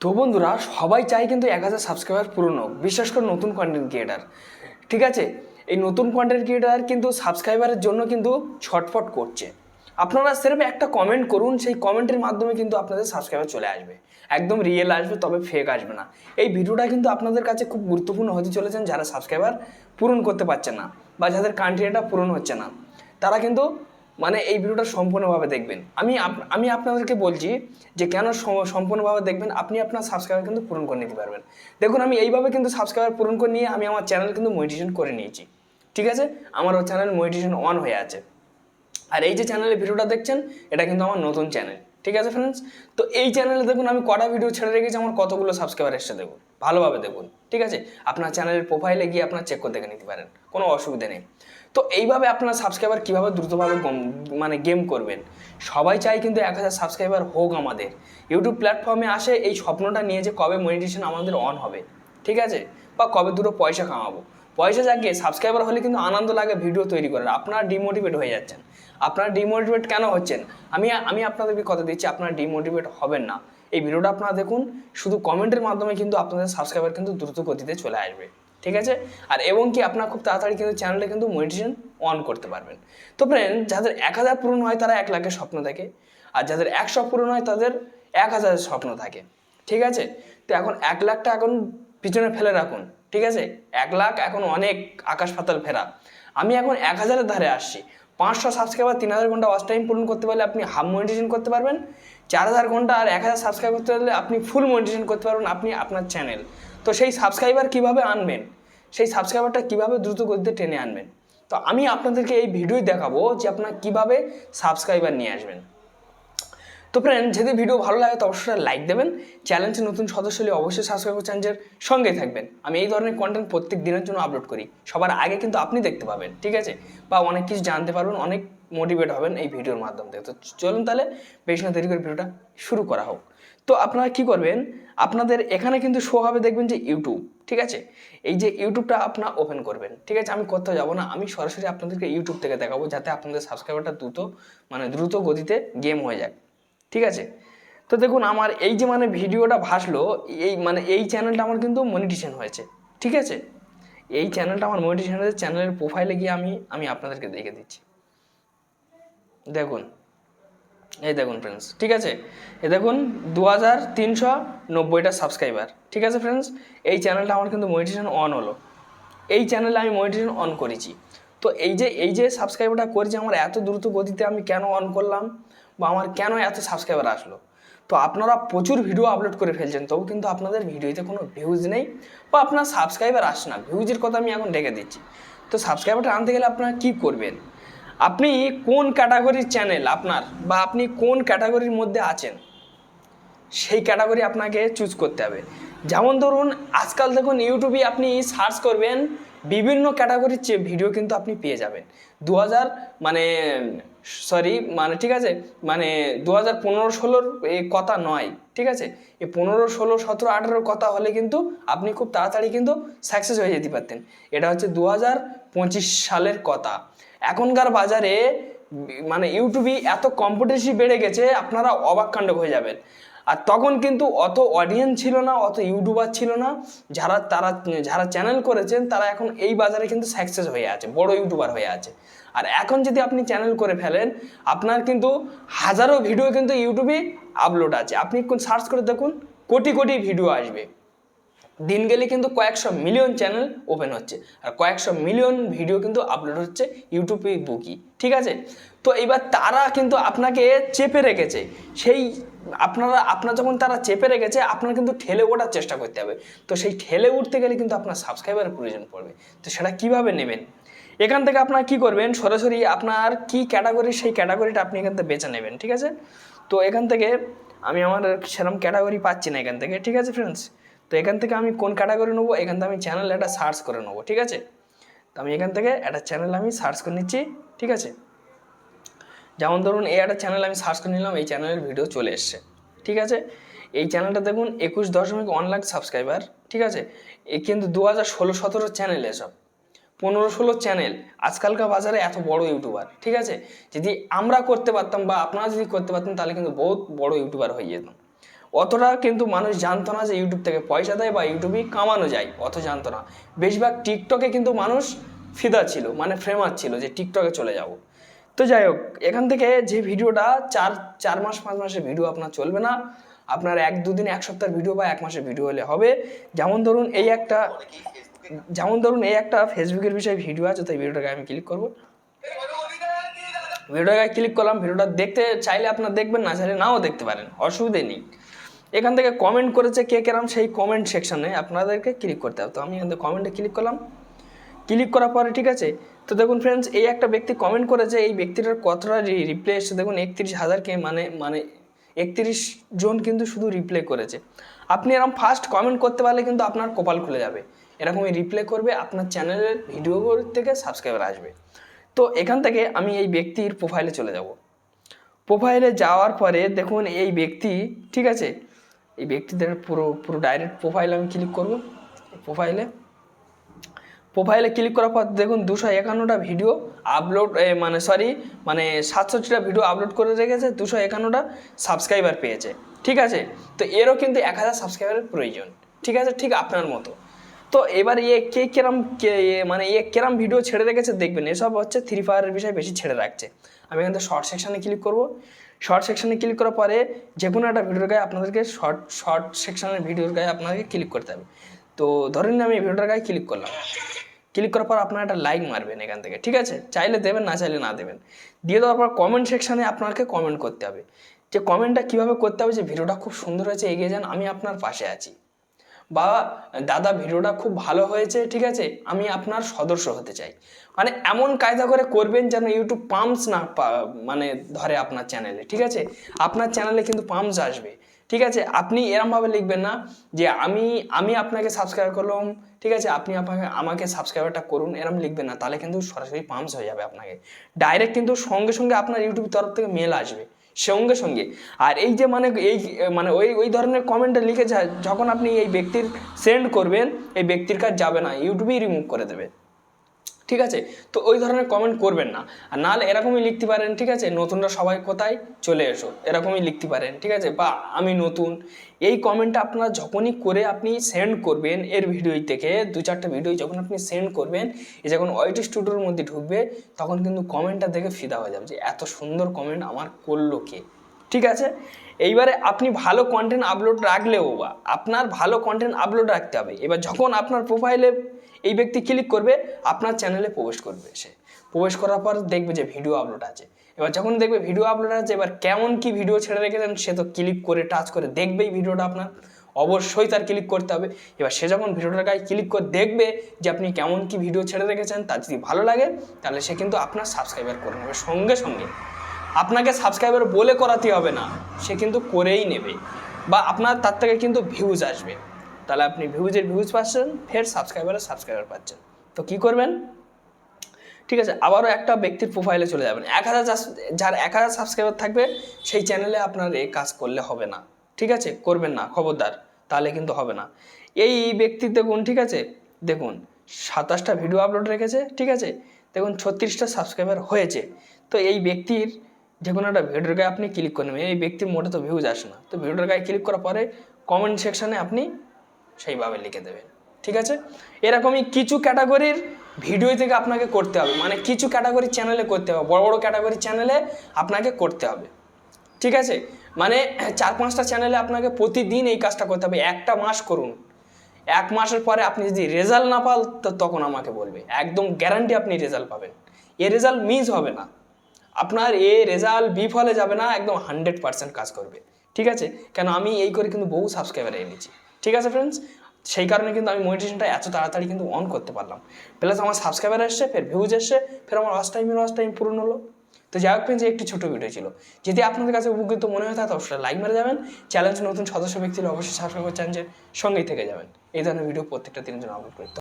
তো বন্ধুরা সবাই চায় কিন্তু 1000 সাবস্ক্রাইবার পূরণ হোক, বিশেষ করে নতুন কন্টেন্ট ক্রিয়েটার। ঠিক আছে, এই নতুন কন্টেন্ট ক্রিয়েটার কিন্তু সাবস্ক্রাইবারের জন্য কিন্তু ছটফট করছে। আপনারা সেরকম একটা কমেন্ট করুন, সেই কমেন্টের মাধ্যমে কিন্তু আপনাদের সাবস্ক্রাইবার চলে আসবে, একদম রিয়েল আসবে, তবে ফেক আসবে না। এই ভিডিওটা কিন্তু আপনাদের কাছে খুব গুরুত্বপূর্ণ হতে চলেছেন, যারা সাবস্ক্রাইবার পূরণ করতে পারছেন না বা যাদের কন্টেন্টটা পূরণ হচ্ছে না, তারা কিন্তু এই ভিডিওটা সম্পূর্ণভাবে দেখবেন। আমি আপনাদেরকে বলছি যে কেন সম্পূর্ণভাবে দেখবেন, আপনি আপনার সাবস্ক্রাইবার কিন্তু পূরণ করে নিতে পারবেন। দেখুন, আমি এইভাবে কিন্তু সাবস্ক্রাইবার পূরণ করে নিয়ে আমি আমার চ্যানেল কিন্তু মনিটাইজেশন করে নিয়েছি। ঠিক আছে, আমার চ্যানেল মনিটাইজেশন অন হয়ে আছে। আর এই যে চ্যানেলে ভিডিওটা দেখছেন, এটা কিন্তু আমার নতুন চ্যানেল। ঠিক আছে ফ্রেন্ডস, তো এই চ্যানেলে দেখুন আমি কটা ভিডিও ছেড়ে রেখেছি, আমার কতগুলো সাবস্ক্রাইবার এসে দেখুন, ভালোভাবে দেখুন। ঠিক আছে, আপনার চ্যানেলের প্রোফাইলে গিয়ে আপনার চেক করে দেখে নিতে পারেন, কোনো অসুবিধা নেই। তো এইভাবে আপনার সাবস্ক্রাইবার কীভাবে দ্রুতভাবে গেম করবেন। সবাই চাই কিন্তু 1000 সাবস্ক্রাইবার হোক আমাদের। ইউটিউব প্ল্যাটফর্মে আসে এই স্বপ্নটা নিয়ে যে কবে মনিটাইজেশন আমাদের অন হবে, ঠিক আছে, বা কবে দুটো পয়সা কামাবো। পয়সা জাগিয়ে সাবস্ক্রাইবার হলে কিন্তু আনন্দ লাগে ভিডিও তৈরি করার, আপনারা ডিমোটিভেট হয়ে যাচ্ছেন। আপনারা ডিমোটিভেট কেন হচ্ছেন? আমি আপনাদেরকে কথা দিচ্ছি, আপনারা ডিমোটিভেট হবেন না। এই ভিডিওটা আপনারা দেখুন, শুধু কমেন্টের মাধ্যমে কিন্তু আপনাদের সাবস্ক্রাইবার কিন্তু দ্রুত গতিতে চলে আসবে। ঠিক আছে, আর এবং কি আপনারা খুব তাড়াতাড়ি কিন্তু চ্যানেলে কিন্তু মনিটাইজেশন অন করতে পারবেন। তো ফ্রেন্ড, যাদের 1000 পূরণ হয় তারা 1 লাখের স্বপ্ন দেখে, আর যাদের 100 পূরণ হয় তাদের 1000 স্বপ্ন থাকে। ঠিক আছে, তো এখন 1 লাখটা এখন পিছনে ফেলে রাখুন। ঠিক আছে, 1 লাখ এখন অনেক আকাশ পাতাল ফেরা। আমি এখন 1000-এর ধারে আসছি। 500 সাবস্ক্রাইবার 3000 ঘন্টা ওয়াচ টাইম পূরণ করতে পারলে আপনি হাফ মনিটাইজেশন করতে পারবেন। 4000 ঘন্টা আর 1000 সাবস্ক্রাইব করতে পারলে আপনি ফুল মনিটাইজেশন করতে পারবেন আপনি আপনার চ্যানেল। তো সেই সাবস্ক্রাইবার কিভাবে আনবেন, সেই সাবস্ক্রাইবারটা কিভাবে দ্রুত গতিতে টেনে আনবেন, তো আমি আপনাদেরকে এই ভিডিওই দেখাবো যে আপনারা কিভাবে সাবস্ক্রাইবার নিয়ে আসবেন। তো ফ্রেন্ড, যদি ভিডিও ভালো লাগে তো অবশ্যই লাইক দেবেন। চ্যানেলটি নতুন সদস্য হলে অবশ্যই সাবস্ক্রাইব করে চ্যানেলের সঙ্গে থাকবেন। আমি এই ধরনের কন্টেন্ট প্রত্যেক দিনের জন্য আপলোড করি, সবার আগে কিন্তু আপনি দেখতে পাবেন। ঠিক আছে, বা অনেক কিছু জানতে পারবেন, অনেক মোটিভেট হবেন এই ভিডিওর মাধ্যম থেকে। তো চলুন তাহলে বেশি না দেরি করে ভিডিওটা শুরু করা হোক। তো আপনারা কি করবেন, আপনাদের এখানে কিন্তু শো হবে, দেখবেন যে ইউটিউব। ঠিক আছে, এই যে ইউটিউবটা আপনারা ওপেন করবেন। ঠিক আছে, আমি কোথাও যাবো না, আমি সরাসরি আপনাদেরকে ইউটিউব থেকে দেখাবো, যাতে আপনাদের সাবস্ক্রাইবারটা দ্রুত গতিতে গেম হয়ে যায়। ঠিক আছে, তো দেখুন আমার এই যে ভিডিওটা ভাসলো, এই চ্যানেলটা আমার কিন্তু মনিটাইজেশন হয়েছে। ঠিক আছে, এই চ্যানেলটা আমার মনিটাইজেশন হয়েছে। চ্যানেলের প্রোফাইলে গিয়ে আমি আপনাদেরকে দেখে দিচ্ছি। দেখুন, এই দেখুন ফ্রেন্ডস। ঠিক আছে, এই দেখুন 2390টা সাবস্ক্রাইবার। ঠিক আছে ফ্রেন্ডস, এই চ্যানেলটা আমার কিন্তু মনিটাইজেশন অন হলো। এই চ্যানেলে আমি মনিটাইজেশন অন করেছি। তো এই যে সাবস্ক্রাইবারটা করেছি, আমার এত দ্রুত গতিতে আমি কেন অন করলাম, বা আমার কেন এত সাবস্ক্রাইবার আসলো। তো আপনারা প্রচুর ভিডিও আপলোড করে ফেলছেন, তবু কিন্তু আপনাদের ভিডিওতে কোনো ভিউজ নেই, বা আপনার সাবস্ক্রাইবার আসছে না। ভিউজের কথা আমি এখন ডেকে দিচ্ছি। তো সাবস্ক্রাইবারটা আনতে গেলে আপনারা কী করবেন, আপনি কোন ক্যাটাগরির চ্যানেল আপনার, বা আপনি কোন ক্যাটাগরির মধ্যে আছেন, সেই ক্যাটাগরি আপনাকে চুজ করতে হবে। যেমন ধরুন, আজকাল দেখুন ইউটিউবে আপনি সার্চ করবেন, বিভিন্ন ক্যাটাগরির ভিডিও কিন্তু আপনি পেয়ে যাবেন। 2000 মানে সরি ঠিক আছে, 2015-16 এই কথা নয়। ঠিক আছে, এই 15, 16, 17, 18 কথা হলে কিন্তু আপনি খুব তাড়াতাড়ি কিন্তু সাকসেস হয়ে যেতে পারতেন। এটা হচ্ছে 2025 সালের কথা। এখনকার বাজারে ইউটিউবে এত কম্পিটিশন বেড়ে গেছে, আপনারা অবাক কাণ্ড হয়ে যাবেন। আর তখন কিন্তু অত অডিয়েন্স ছিল না, অত ইউটিউবার ছিল না। যারা চ্যানেল করেছেন তারা এখন এই বাজারে কিন্তু সাকসেস হয়ে আছে, বড় ইউটিউবার হয়ে আছে। আর এখন যদি আপনি চ্যানেল করে ফেলেন, আপনার কিন্তু হাজারো ভিডিও কিন্তু ইউটিউবে আপলোড আছে। আপনি সার্চ করে দেখুন, কোটি কোটি ভিডিও আসবে। দিন গেলে কিন্তু কয়েকশো মিলিয়ন চ্যানেল ওপেন হচ্ছে, আর কয়েকশো মিলিয়ন ভিডিও কিন্তু আপলোড হচ্ছে ইউটিউবে বুকি। ঠিক আছে, তো এবার তারা কিন্তু আপনাকে চেপে রেখেছে। সেই আপনার যখন তারা চেপে রেখেছে, আপনার কিন্তু ঠেলে ওঠার চেষ্টা করতে হবে। তো সেই ঠেলে উঠতে গেলে কিন্তু আপনার সাবস্ক্রাইবারের প্রয়োজন পড়বে। তো সেটা কিভাবে নেবেন, এখান থেকে আপনারা কি করবেন, সরাসরি আপনার কি ক্যাটাগরি, সেই ক্যাটাগরিটা আপনি এখান থেকে বেছে নেবেন। ঠিক আছে, তো এখান থেকে আমি আমার সেরকম ক্যাটাগরি পাচ্ছি না এখান থেকে। ঠিক আছে ফ্রেন্ডস, তো এখান থেকে আমি কোন ক্যাটাগরি নেবো, এখান থেকে আমি চ্যানেল একটা সার্চ করে নেবো। ঠিক আছে, তো আমি এখান থেকে একটা চ্যানেল আমি সার্চ করে নিচ্ছি। ঠিক আছে, যেমন ধরুন এই একটা চ্যানেল আমি সার্চ করে নিলাম, এই চ্যানেলের ভিডিও চলে এসছে। ঠিক আছে, এই চ্যানেলটা দেখুন 21.1 লাখ সাবস্ক্রাইবার। ঠিক আছে, এ কিন্তু 2016-17 চ্যানেল, এসব 15-16 চ্যানেল আজকালকার বাজারে এত বড় ইউটিউবার। ঠিক আছে, যদি আমরা করতে পারতাম বা আপনারা যদি করতে পারতেন, তাহলে কিন্তু বহুত বড় ইউটিউবার হয়ে যেতাম। অতটা কিন্তু মানুষ জানতো না যে ইউটিউব থেকে পয়সা দেয় বা ইউটিউবেই কামানো যায়, অত জানতো না। বেশিরভাগ টিকটকে কিন্তু মানুষ ফিদা ছিল, মানে ফেমাস ছিল যে টিকটকে চলে যাব। তো যাই হোক, এখান থেকে যে ভিডিওটা 4-5 মাসের ভিডিও আপনার চলবে না, আপনার 1-2 দিন 1 সপ্তাহের ভিডিও বা 1 মাসের ভিডিও হলে হবে। যেমন ধরুন এই একটা ফেসবুকের বিষয়ে ভিডিও আছে, তো এই ভিডিওটাকে আমি ক্লিক করবো। ভিডিওটাকে ক্লিক করলাম, ভিডিওটা দেখতে চাইলে আপনার দেখবেন, না চাইলে নাও দেখতে পারেন, অসুবিধে নেই। এখান থেকে কমেন্ট করেছে কে কেরাম, সেই কমেন্ট সেকশনে আপনাদেরকে ক্লিক করতে হবে। তো আমি এখান থেকে কমেন্টে ক্লিক করলাম। ক্লিক করার পরে ঠিক আছে, তো দেখুন ফ্রেন্ডস, এই একটা ব্যক্তি কমেন্ট করেছে, এই ব্যক্তিটার কতটা রিপ্লাই এসছে দেখুন, 31,000কে মানে 31 জন কিন্তু শুধু রিপ্লাই করেছে। আপনি এরকম ফার্স্ট কমেন্ট করতে পারলে কিন্তু আপনার কপাল খুলে যাবে, এরকমই রিপ্লাই করবে, আপনার চ্যানেলের ভিডিও থেকে সাবস্ক্রাইবার আসবে। তো এখান থেকে আমি এই ব্যক্তির প্রোফাইলে চলে যাব। প্রোফাইলে যাওয়ার পরে দেখুন এই ব্যক্তি, ঠিক আছে, এই ব্যক্তিদের পুরো ডাইরেক্ট প্রোফাইলে আমি ক্লিক করব। প্রোফাইলে ক্লিক করার পর দেখুন 251টা ভিডিও আপলোড, মানে 67টা ভিডিও আপলোড করে রেখেছে, 251টা সাবস্ক্রাইবার পেয়েছে, ঠিক আছে। তো এরও কিন্তু 1000 সাবস্ক্রাইবারের প্রয়োজন, ঠিক আছে, ঠিক আপনার মতো। তো এবার কেরাম ভিডিও ছেড়ে রেখেছে দেখবেন, এসব হচ্ছে ফ্রি ফায়ারের বিষয়ে বেশি ছেড়ে রাখছে। আমি এখান থেকে শর্ট সেকশানে ক্লিক করব। শর্ট সেকশানে ক্লিক করার পরে যে কোনো একটা ভিডিওর গায়ে আপনাদেরকে শর্ট সেকশানের ভিডিওর গায়ে আপনাকে ক্লিক করতে হবে। তো ধরেন আমি এই ভিডিওটার গায়ে ক্লিক করলাম। ক্লিক করার পর আপনারা একটা লাইক মারবেন এখান থেকে, ঠিক আছে, চাইলে দেবেন, না চাইলে না দেবেন। দিয়ে দেওয়ার পর কমেন্ট সেকশানে আপনাকে কমেন্ট করতে হবে। যে কমেন্টটা কীভাবে করতে হবে, যে ভিডিওটা খুব সুন্দর হয়েছে, এগিয়ে যান, আমি আপনার পাশে আছি, বা দাদা ভিডিওটা খুব ভালো হয়েছে, ঠিক আছে, আমি আপনার সদস্য হতে চাই। মানে এমন কায়দা করে করবেন যেন ইউটিউব পাম্পস না মানে ধরে আপনার চ্যানেলে, ঠিক আছে। আপনার চ্যানেলে কিন্তু পাম্পস আসবে, ঠিক আছে। আপনি এরমভাবে লিখবেন না যে আমি আপনাকে সাবস্ক্রাইব করলাম, ঠিক আছে, আপনি আমাকে সাবস্ক্রাইবারটা করুন, এরম লিখবেন না, তাহলে কিন্তু সরাসরি পাম্পস হয়ে যাবে আপনাকে ডাইরেক্ট, কিন্তু সঙ্গে সঙ্গে আপনার ইউটিউব তরফ থেকে মেল আসবে সঙ্গে সঙ্গে। আর এই যে ওই ধরনের কমেন্টটা লিখে যায়, যখন আপনি এই ব্যক্তির সেন্ড করবেন, এই ব্যক্তির কাছে যাবে না, ইউটিউবেই রিমুভ করে দেবে, ঠিক আছে। তো ওই ধরনের কমেন্ট করবেন না। আর নাহলে এরকমই লিখতে পারেন, ঠিক আছে, নতুনরা সবাই কোথায় চলে এসো, এরকমই লিখতে পারেন, ঠিক আছে, বা আমি নতুন। এই কমেন্টটা আপনারা যখনই করে আপনি সেন্ড করবেন, এর ভিডিও থেকে 2-4টা ভিডিও যখন আপনি সেন্ড করবেন, যখন ওয়াইটি স্টুডিওর মধ্যে ঢুকবে, তখন কিন্তু কমেন্টটা দেখে ফিদা হয়ে যাবে যে এত সুন্দর কমেন্ট আমার করলো কে, ঠিক আছে। এইবারে আপনি ভালো কন্টেন্ট আপলোড রাখলেও, বা আপনার ভালো কন্টেন্ট আপলোড রাখতে হবে। এবার যখন আপনার প্রোফাইলে এই ব্যক্তি ক্লিক করবে, আপনার চ্যানেলে প্রবেশ করবে, সে প্রবেশ করার পর দেখবে যে ভিডিও আপলোড আছে। এবার যখন দেখবে ভিডিও আপলোড আছে, এবার কেমন কি ভিডিও ছেড়ে রেখেছেন, সে তো ক্লিক করে টাচ করে দেখবেই ভিডিওটা আপনার, অবশ্যই তার ক্লিক করতে হবে। এবার সে যখন ভিডিওটার গায়ে ক্লিক করে দেখবে যে আপনি কেমন কি ভিডিও ছেড়ে রেখেছেন, তার যদি ভালো লাগে, তাহলে সে কিন্তু আপনার সাবস্ক্রাইবার করে নেবে সঙ্গে সঙ্গে। আপনাকে সাবস্ক্রাইবার বলে করাতে হবে না, সে কিন্তু করেই নেবে, বা আপনার তার থেকে কিন্তু ভিউজ আসবে। তাহলে আপনি ভিউজ পাচ্ছেন, ফের সাবস্ক্রাইবার পাচ্ছেন। তো কি করবেন, ঠিক আছে, আবারও একটা ব্যক্তির প্রোফাইলে চলে যাবেন। 1000 যার 1000 সাবস্ক্রাইবার থাকবে, সেই চ্যানেলে আপনার এই কাজ করলে হবে না, ঠিক আছে, করবেন না, খবরদার, তাহলে কিন্তু হবে না। এই ব্যক্তি দেখুন, ঠিক আছে, দেখুন 27টা ভিডিও আপলোড রেখেছে, ঠিক আছে, দেখুন 36টা সাবস্ক্রাইবার হয়েছে। তো এই ব্যক্তির যে কোনো একটা ভিডিওর গায়ে আপনি ক্লিক করে নেবেন, এই ব্যক্তির মোটে তো ভিউজ আসে না, তো ভিডিওর গায়ে ক্লিক করার পরে কমেন্ট সেকশানে আপনি সেইভাবে লিখে দেবেন, ঠিক আছে। এরকমই কিছু ক্যাটাগরির ভিডিও থেকে আপনাকে করতে হবে, মানে কিছু ক্যাটাগরি চ্যানেলে করতে হবে, বড় বড় ক্যাটাগরি চ্যানেলে আপনাকে করতে হবে, ঠিক আছে। মানে 4-5টা চ্যানেলে আপনাকে প্রতিদিন এই কাজটা করতে হবে, 1টা মাস করুন। 1 মাসের পরে আপনি যদি রেজাল্ট না পান, তখন আমাকে বলবে, একদম গ্যারান্টি আপনি রেজাল্ট পাবেন, এ রেজাল্ট মিস হবে না আপনার, এ রেজাল্ট বিফলে যাবে না, একদম 100% কাজ করবে, ঠিক আছে। কেন আমি এই করে কিন্তু বহু সাবস্ক্রাইবার এনেছি, ঠিক আছে ফ্রেন্ডস। সেই কারণে কিন্তু আমি মনিটাইজেশনটা এত তাড়াতাড়ি কিন্তু অন করতে পারলাম, প্লাস আমার সাবস্ক্রাইবার এসছে, ফের ভিউজ এসছে, ফের আমার ওয়াচ টাইম পূরণ হলো। তো যাই হোক ফ্রেন্ডস, একটি ছোটো ভিডিও ছিল, যদি আপনাদের কাছে উপকৃত মনে হয় তাহলে অবশ্যই লাইক মেরে যাবেন। চ্যালেঞ্জ নতুন সদস্য ব্যক্তি হলে অবশ্যই সাবস্ক্রাইব চ্যানেলের সঙ্গেই থেকে যাবেন, এই ধরনের ভিডিও প্রত্যেকটা দিনের জন্য আপলোড করি।